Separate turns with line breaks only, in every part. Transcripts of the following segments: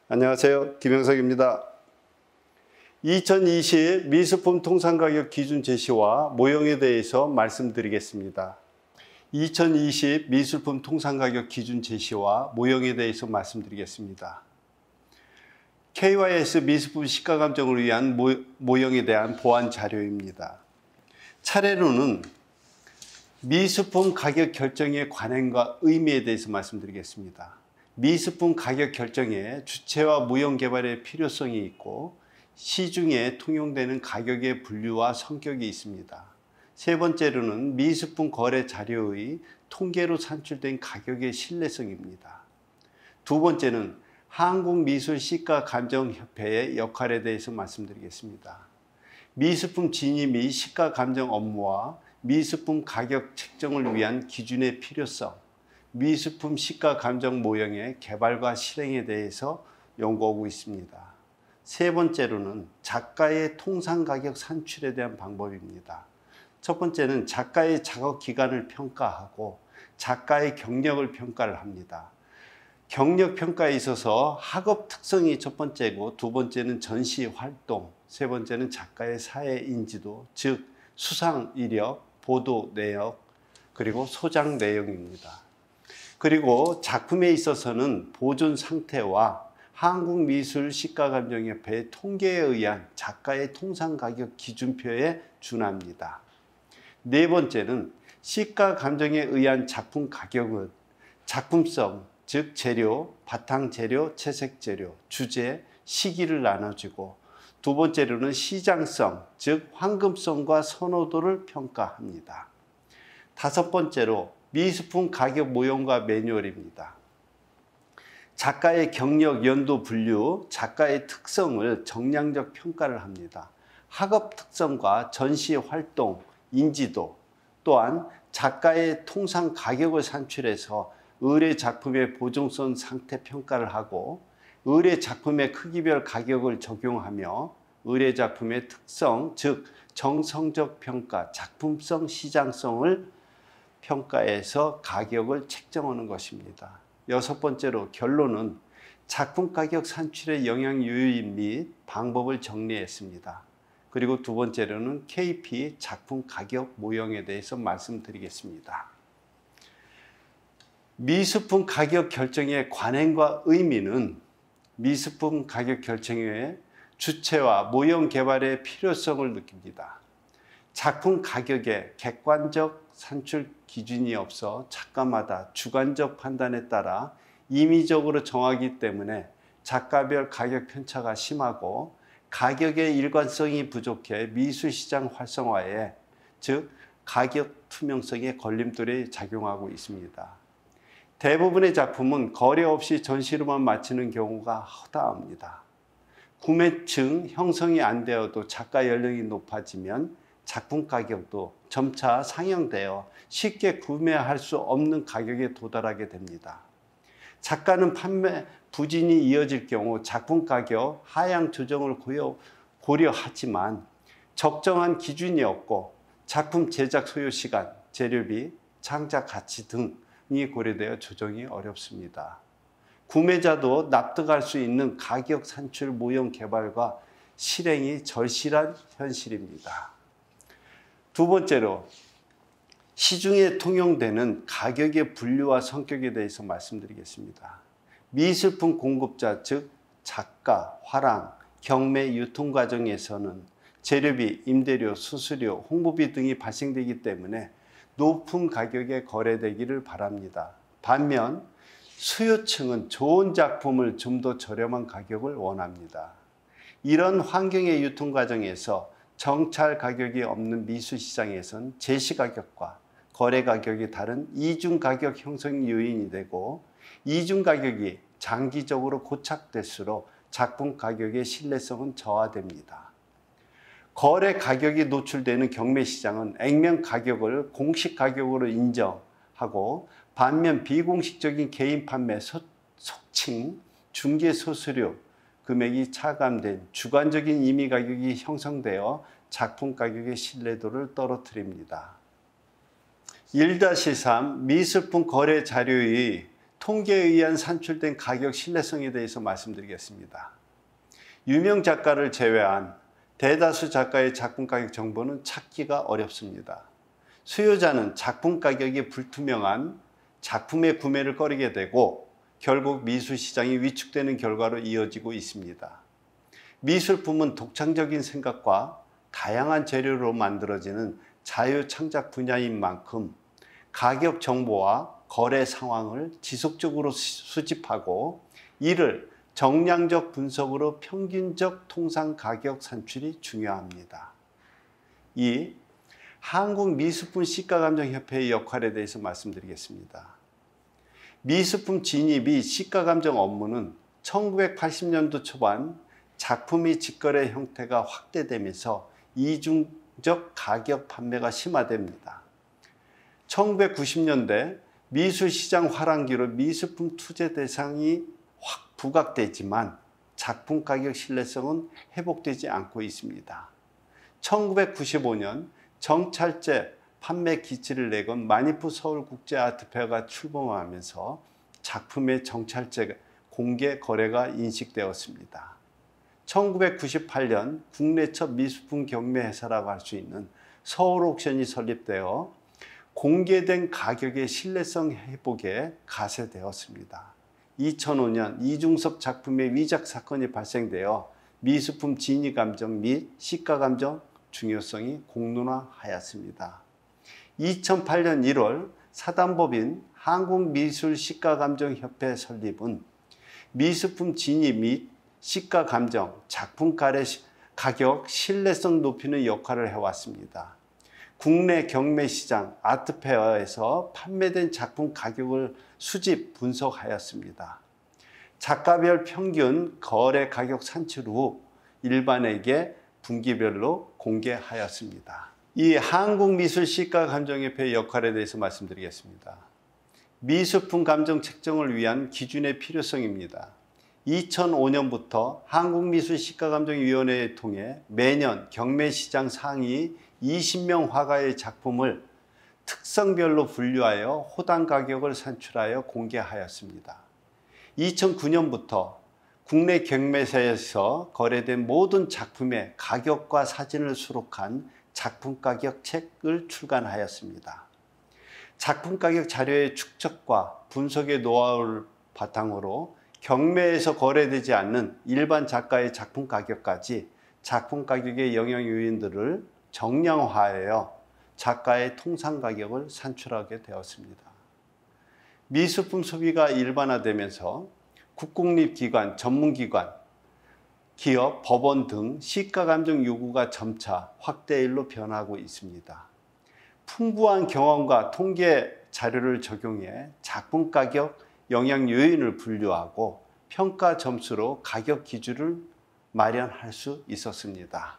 안녕하세요. 김영석입니다. 2020 미술품 통상가격 기준 제시와 모형에 대해서 말씀드리겠습니다. 2020 미술품 통상가격 기준 제시와 모형에 대해서 말씀드리겠습니다. KYS 미술품 시가감정을 위한 모형에 대한 보완 자료입니다. 차례로는 미술품 가격 결정의 관행과 의미에 대해서 말씀드리겠습니다. 미술품 가격 결정에 주체와 모형 개발의 필요성이 있고 시중에 통용되는 가격의 분류와 성격이 있습니다. 세 번째로는 미술품 거래 자료의 통계로 산출된 가격의 신뢰성입니다. 두 번째는 한국미술시가감정협회의 역할에 대해서 말씀드리겠습니다. 미술품 진위 및 시가감정 업무와 미술품 가격 책정을 위한 기준의 필요성, 미술품 시가감정 모형의 개발과 실행에 대해서 연구하고 있습니다. 세 번째로는 작가의 통상가격 산출에 대한 방법입니다. 첫 번째는 작가의 작업 기간을 평가하고 작가의 경력을 평가를 합니다. 경력 평가에 있어서 학업 특성이 첫 번째고 두 번째는 전시 활동, 세 번째는 작가의 사회 인지도, 즉 수상 이력, 보도 내역, 그리고 소장 내용입니다. 그리고 작품에 있어서는 보존 상태와 한국미술시가감정협회의 통계에 의한 작가의 통상가격 기준표에 준합니다. 네 번째는 시가감정에 의한 작품 가격은 작품성, 즉 재료, 바탕재료, 채색재료, 주제, 시기를 나눠주고 두 번째로는 시장성, 즉 황금성과 선호도를 평가합니다. 다섯 번째로 미술품 가격 모형과 매뉴얼입니다. 작가의 경력, 연도 분류, 작가의 특성을 정량적 평가를 합니다. 학업 특성과 전시 활동, 인지도, 또한 작가의 통상 가격을 산출해서 의뢰 작품의 보존성 상태 평가를 하고 의뢰 작품의 크기별 가격을 적용하며 의뢰 작품의 특성, 즉 정성적 평가, 작품성, 시장성을 평가해서 가격을 책정하는 것입니다. 여섯 번째로 결론은 작품 가격 산출의 영향 요인 및 방법을 정리했습니다. 그리고 두 번째로는 KP 작품 가격 모형에 대해서 말씀드리겠습니다. 미술품 가격 결정의 관행과 의미는 미술품 가격 결정의 주체와 모형 개발의 필요성을 느낍니다. 작품 가격에 객관적 산출 기준이 없어 작가마다 주관적 판단에 따라 임의적으로 정하기 때문에 작가별 가격 편차가 심하고 가격의 일관성이 부족해 미술시장 활성화에, 즉 가격 투명성에 걸림돌이 작용하고 있습니다. 대부분의 작품은 거래 없이 전시로만 마치는 경우가 허다합니다. 구매층 형성이 안 되어도 작가 연령이 높아지면 작품 가격도 점차 상향되어 쉽게 구매할 수 없는 가격에 도달하게 됩니다. 작가는 판매 부진이 이어질 경우 작품 가격 하향 조정을 고려하지만 적정한 기준이 없고 작품 제작 소요 시간, 재료비, 창작 가치 등이 고려되어 조정이 어렵습니다. 구매자도 납득할 수 있는 가격 산출 모형 개발과 실행이 절실한 현실입니다. 두 번째로 시중에 통용되는 가격의 분류와 성격에 대해서 말씀드리겠습니다. 미술품 공급자, 즉 작가, 화랑, 경매, 유통 과정에서는 재료비, 임대료, 수수료, 홍보비 등이 발생되기 때문에 높은 가격에 거래되기를 바랍니다. 반면 수요층은 좋은 작품을 좀 더 저렴한 가격을 원합니다. 이런 환경의 유통 과정에서 정찰 가격이 없는 미술시장에선 제시가격과 거래가격이 다른 이중가격 형성 요인이 되고 이중가격이 장기적으로 고착될수록 작품 가격의 신뢰성은 저하됩니다. 거래 가격이 노출되는 경매시장은 액면 가격을 공식 가격으로 인정하고 반면 비공식적인 개인 판매, 속칭, 중개 수수료, 금액이 차감된 주관적인 임의 가격이 형성되어 작품 가격의 신뢰도를 떨어뜨립니다. 1-3 미술품 거래 자료의 통계에 의한 산출된 가격 신뢰성에 대해서 말씀드리겠습니다. 유명 작가를 제외한 대다수 작가의 작품 가격 정보는 찾기가 어렵습니다. 수요자는 작품 가격이 불투명한 작품의 구매를 꺼리게 되고 결국 미술 시장이 위축되는 결과로 이어지고 있습니다. 미술품은 독창적인 생각과 다양한 재료로 만들어지는 자유창작 분야인 만큼 가격 정보와 거래 상황을 지속적으로 수집하고 이를 정량적 분석으로 평균적 통상 가격 산출이 중요합니다. 2. 한국미술품 시가감정협회의 역할에 대해서 말씀드리겠습니다. 미술품 진입 및 시가감정 업무는 1980년도 초반 작품의 직거래 형태가 확대되면서 이중적 가격 판매가 심화됩니다. 1990년대 미술시장 화랑기로 미술품 투자 대상이 확 부각되지만 작품 가격 신뢰성은 회복되지 않고 있습니다. 1995년 정찰제 판매 기치를 내건 마니프 서울국제아트페어가 출범하면서 작품의 정찰제 공개 거래가 인식되었습니다. 1998년 국내 첫 미술품 경매회사라고 할 수 있는 서울옥션이 설립되어 공개된 가격의 신뢰성 회복에 가세되었습니다. 2005년 이중섭 작품의 위작 사건이 발생되어 미술품 진위감정 및 시가감정 중요성이 공론화하였습니다. 2008년 1월 사단법인 한국미술시가감정협회 설립은 미술품 진위 및 시가감정, 작품 가격 신뢰성 높이는 역할을 해왔습니다. 국내 경매시장 아트페어에서 판매된 작품 가격을 수집 분석하였습니다. 작가별 평균 거래 가격 산출 후 일반에게 분기별로 공개하였습니다. 이 한국미술시가감정협회의 역할에 대해서 말씀드리겠습니다. 미술품 감정 책정을 위한 기준의 필요성입니다. 2005년부터 한국미술시가감정위원회를 통해 매년 경매시장 상위 20명 화가의 작품을 특성별로 분류하여 호당 가격을 산출하여 공개하였습니다. 2009년부터 국내 경매사에서 거래된 모든 작품의 가격과 사진을 수록한 작품 가격 책을 출간하였습니다. 작품 가격 자료의 축적과 분석의 노하우를 바탕으로 경매에서 거래되지 않는 일반 작가의 작품 가격까지 작품 가격의 영향 요인들을 정량화하여 작가의 통상 가격을 산출하게 되었습니다. 미술품 소비가 일반화되면서 국공립기관, 전문기관, 기업, 법원 등 시가감정 요구가 점차 확대일로 변하고 있습니다. 풍부한 경험과 통계 자료를 적용해 작품 가격 영향 요인을 분류하고 평가 점수로 가격 기준을 마련할 수 있었습니다.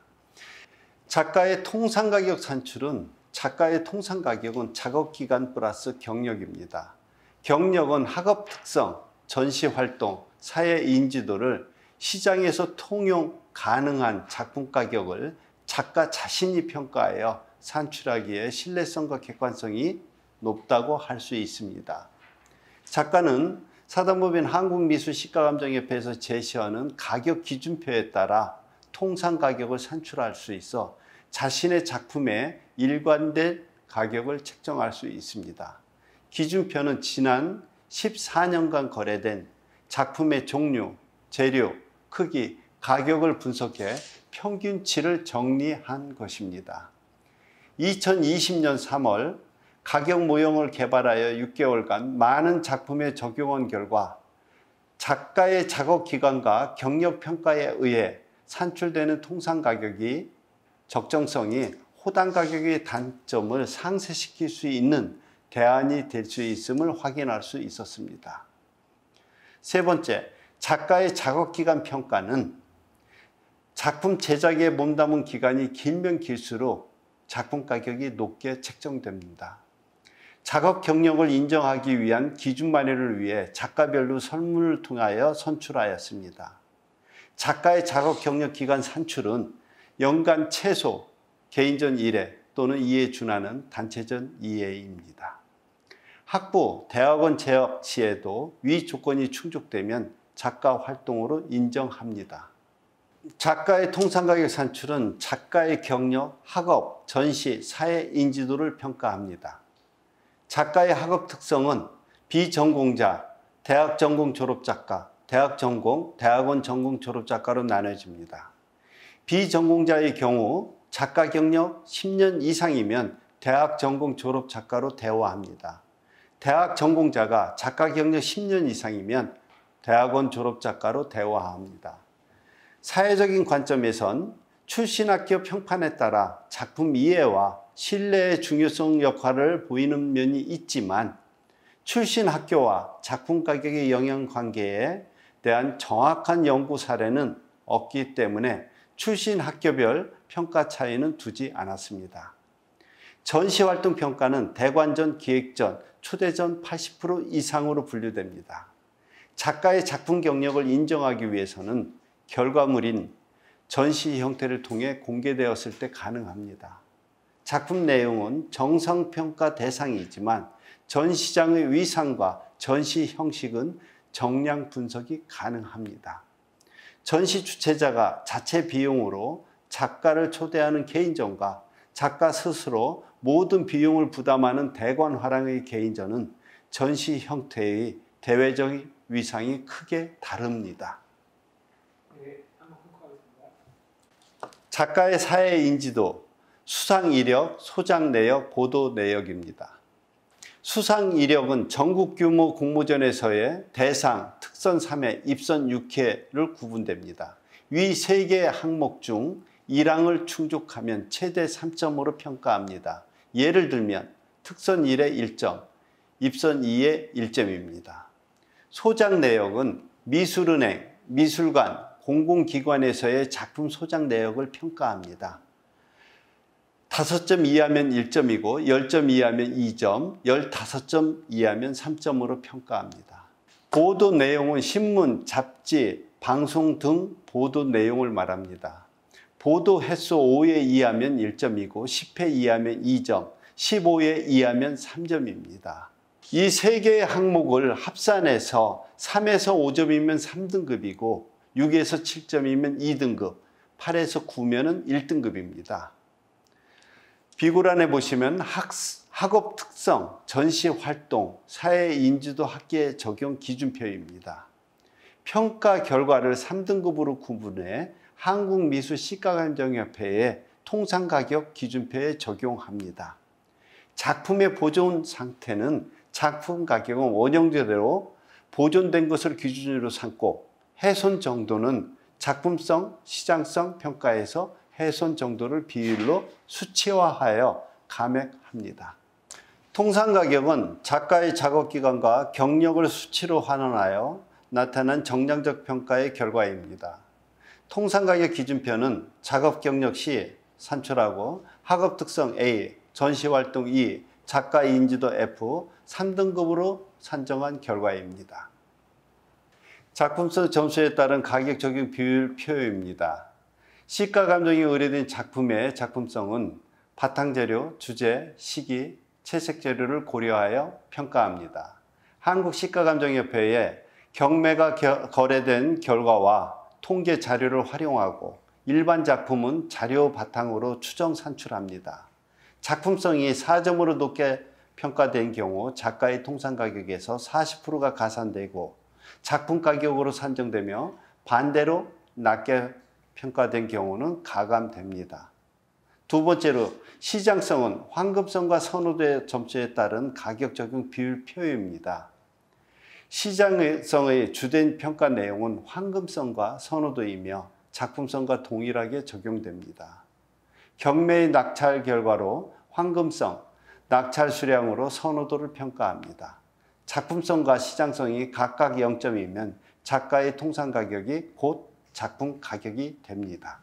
작가의 통상 가격 산출은 작가의 통상 가격은 작업기간 플러스 경력입니다. 경력은 학업 특성, 전시 활동, 사회 인지도를 시장에서 통용 가능한 작품 가격을 작가 자신이 평가하여 산출하기에 신뢰성과 객관성이 높다고 할 수 있습니다. 작가는 사단법인 한국미술시가감정협회에서 제시하는 가격 기준표에 따라 통상 가격을 산출할 수 있어 자신의 작품에 일관된 가격을 책정할 수 있습니다. 기준표는 지난 14년간 거래된 작품의 종류, 재료, 크기, 가격을 분석해 평균치를 정리한 것입니다. 2020년 3월 가격 모형을 개발하여 6개월간 많은 작품에 적용한 결과 작가의 작업 기간과 경력 평가에 의해 산출되는 통상 가격이 적정성이 호당 가격의 단점을 상쇄시킬 수 있는 대안이 될 수 있음을 확인할 수 있었습니다. 세 번째, 작가의 작업기간 평가는 작품 제작에 몸담은 기간이 길면 길수록 작품 가격이 높게 책정됩니다. 작업 경력을 인정하기 위한 기준 마련을 위해 작가별로 설문을 통하여 선출하였습니다. 작가의 작업 경력 기간 산출은 연간 최소 개인전 1회 또는 2회 준하는 단체전 2회입니다. 학부, 대학원 재학 시에도 위 조건이 충족되면 작가 활동으로 인정합니다. 작가의 통상가격 산출은 작가의 경력, 학업, 전시, 사회 인지도를 평가합니다. 작가의 학업 특성은 비전공자, 대학 전공 졸업 작가, 대학 전공, 대학원 전공 졸업 작가로 나눠집니다. 비전공자의 경우 작가 경력 10년 이상이면 대학 전공 졸업 작가로 대우합니다. 대학 전공자가 작가 경력 10년 이상이면 대학원 졸업 작가로 대우합니다. 사회적인 관점에선 출신 학교 평판에 따라 작품 이해와 신뢰의 중요성 역할을 보이는 면이 있지만 출신 학교와 작품 가격의 영향 관계에 대한 정확한 연구 사례는 없기 때문에 출신 학교별 평가 차이는 두지 않았습니다. 전시활동 평가는 대관전, 기획전, 초대전 80% 이상으로 분류됩니다. 작가의 작품 경력을 인정하기 위해서는 결과물인 전시 형태를 통해 공개되었을 때 가능합니다. 작품 내용은 정상평가 대상이지만 전시장의 위상과 전시 형식은 정량 분석이 가능합니다. 전시 주최자가 자체 비용으로 작가를 초대하는 개인전과 작가 스스로 모든 비용을 부담하는 대관화랑의 개인전은 전시 형태의 대외적인 위상이 크게 다릅니다. 작가의 사회 인지도, 수상 이력, 소장 내역, 보도 내역입니다. 수상 이력은 전국 규모 공모전에서의 대상, 특선 3회, 입선 6회를 구분됩니다. 위 3개의 항목 중 1항을 충족하면 최대 3점으로 평가합니다. 예를 들면 특선 1에 1점, 입선 2에 1점입니다. 소장 내역은 미술은행, 미술관, 공공기관에서의 작품 소장 내역을 평가합니다. 5점 이하면 1점이고 10점 이하면 2점, 15점 이하면 3점으로 평가합니다. 보도 내용은 신문, 잡지, 방송 등 보도 내용을 말합니다. 보도 횟수 5회 이하면 1점이고 10회 이하면 2점, 15회 이하면 3점입니다. 이 3개의 항목을 합산해서 3에서 5점이면 3등급이고 6에서 7점이면 2등급, 8에서 9면은 1등급입니다. 비굴안에 보시면 학업 특성, 전시 활동, 사회 인지도 학계 적용 기준표입니다. 평가 결과를 3등급으로 구분해 한국미술시가감정협회의 통상가격 기준표에 적용합니다. 작품의 보존 상태는 작품 가격은 원형제대로 보존된 것을 기준으로 삼고 훼손 정도는 작품성, 시장성 평가에서 훼손 정도를 비율로 수치화하여 감액합니다. 통상가격은 작가의 작업기간과 경력을 수치로 환원하여 나타난 정량적 평가의 결과입니다. 통상가격 기준표는 작업 경력 시 산출하고 학업 특성 A, 전시활동 E, 작가 인지도 F, 3등급으로 산정한 결과입니다. 작품성 점수에 따른 가격 적용 비율 표입니다. 시가 감정이 의뢰된 작품의 작품성은 바탕재료, 주제, 시기, 채색 재료를 고려하여 평가합니다. 한국시가감정협회에 경매가 거래된 결과와 통계 자료를 활용하고 일반 작품은 자료 바탕으로 추정 산출합니다. 작품성이 4점으로 높게 평가된 경우 작가의 통상가격에서 40%가 가산되고 작품 가격으로 산정되며 반대로 낮게 평가된 경우는 가감됩니다. 두 번째로 시장성은 황금성과 선호도의 점수에 따른 가격 적용 비율 표입니다. 시장성의 주된 평가 내용은 황금성과 선호도이며 작품성과 동일하게 적용됩니다. 경매의 낙찰 결과로 황금성, 낙찰 수량으로 선호도를 평가합니다. 작품성과 시장성이 각각 0점이면 작가의 통상가격이 곧 작품 가격이 됩니다.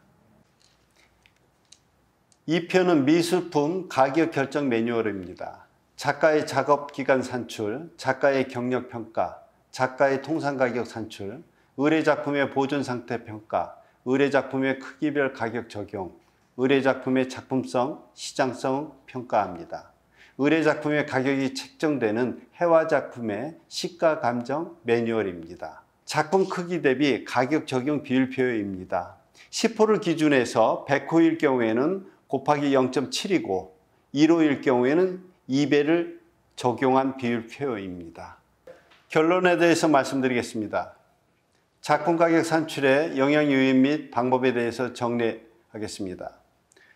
이 표는 미술품 가격 결정 매뉴얼입니다. 작가의 작업기간 산출, 작가의 경력 평가, 작가의 통상가격 산출, 의뢰작품의 보존상태 평가, 의뢰작품의 크기별 가격 적용, 의뢰작품의 작품성, 시장성 평가합니다. 의뢰작품의 가격이 책정되는 해와작품의 시가감정 매뉴얼입니다. 작품 크기 대비 가격 적용 비율표입니다. 10호를 기준해서 100호일 경우에는 곱하기 0.7이고 1호일 경우에는 2배를 적용한 비율표입니다. 결론에 대해서 말씀드리겠습니다. 작품 가격 산출의 영향 요인 및 방법에 대해서 정리하겠습니다.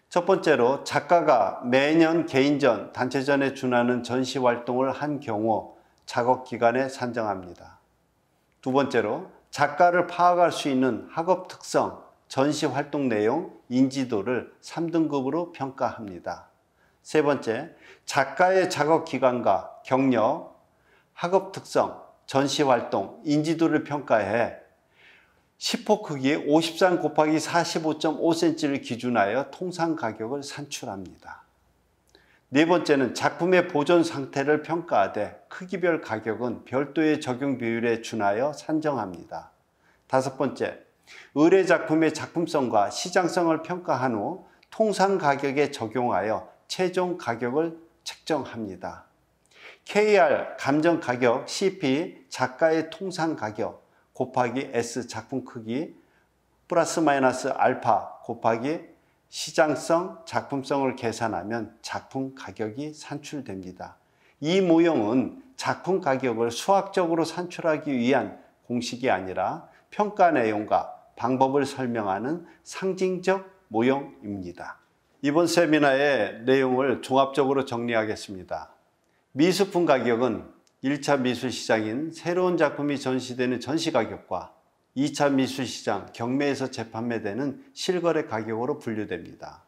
첫 번째로 작가가 매년 개인전, 단체전에 준하는 전시 활동을 한 경우 작업 기간에 산정합니다. 두 번째로 작가를 파악할 수 있는 학업 특성, 전시 활동 내용, 인지도를 3등급으로 평가합니다. 세 번째, 작가의 작업 기간과 경력, 학업 특성, 전시 활동, 인지도를 평가해 10호 크기 53 곱하기 45.5cm를 기준하여 통상 가격을 산출합니다. 네 번째는 작품의 보존 상태를 평가하되 크기별 가격은 별도의 적용 비율에 준하여 산정합니다. 다섯 번째, 의뢰 작품의 작품성과 시장성을 평가한 후 통상 가격에 적용하여 최종 가격을 책정합니다. KR 감정 가격 CP 작가의 통상 가격 곱하기 S 작품 크기 플러스 마이너스 알파 곱하기 시장성 작품성을 계산하면 작품 가격이 산출됩니다. 이 모형은 작품 가격을 수학적으로 산출하기 위한 공식이 아니라 평가 내용과 방법을 설명하는 상징적 모형입니다. 이번 세미나의 내용을 종합적으로 정리하겠습니다. 미술품 가격은 1차 미술시장인 새로운 작품이 전시되는 전시가격과 2차 미술시장 경매에서 재판매되는 실거래 가격으로 분류됩니다.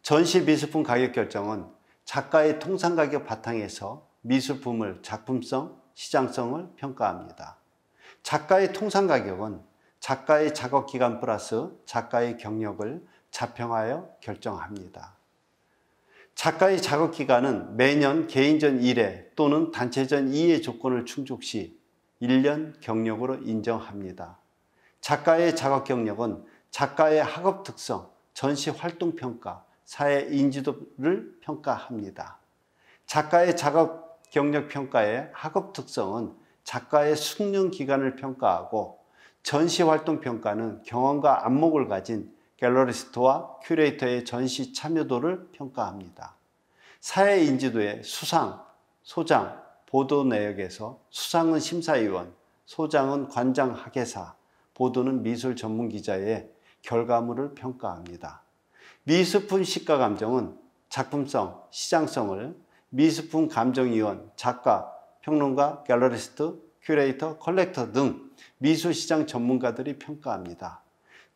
전시 미술품 가격 결정은 작가의 통상가격 바탕에서 미술품을 작품성, 시장성을 평가합니다. 작가의 통상가격은 작가의 작업기간 플러스 작가의 경력을 자평하여 결정합니다. 작가의 작업기간은 매년 개인전 1회 또는 단체전 2회 조건을 충족 시 1년 경력으로 인정합니다. 작가의 작업 경력은 작가의 학업 특성, 전시 활동 평가, 사회 인지도를 평가합니다. 작가의 작업 경력 평가의 학업 특성은 작가의 숙련 기간을 평가하고 전시 활동 평가는 경험과 안목을 가진 갤러리스트와 큐레이터의 전시 참여도를 평가합니다. 사회 인지도의 수상, 소장, 보도 내역에서 수상은 심사위원, 소장은 관장 학예사, 보도는 미술 전문 기자의 결과물을 평가합니다. 미술품 시가 감정은 작품성, 시장성을 미술품 감정위원, 작가, 평론가, 갤러리스트, 큐레이터, 컬렉터 등 미술시장 전문가들이 평가합니다.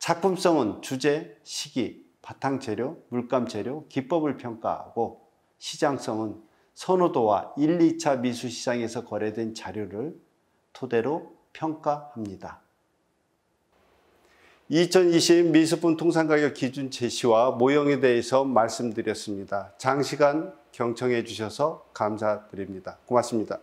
작품성은 주제, 시기, 바탕재료, 물감재료, 기법을 평가하고 시장성은 선호도와 1, 2차 미술시장에서 거래된 자료를 토대로 평가합니다. 2020 미술품 통상가격 기준 제시와 모형에 대해서 말씀드렸습니다. 장시간 경청해 주셔서 감사드립니다. 고맙습니다.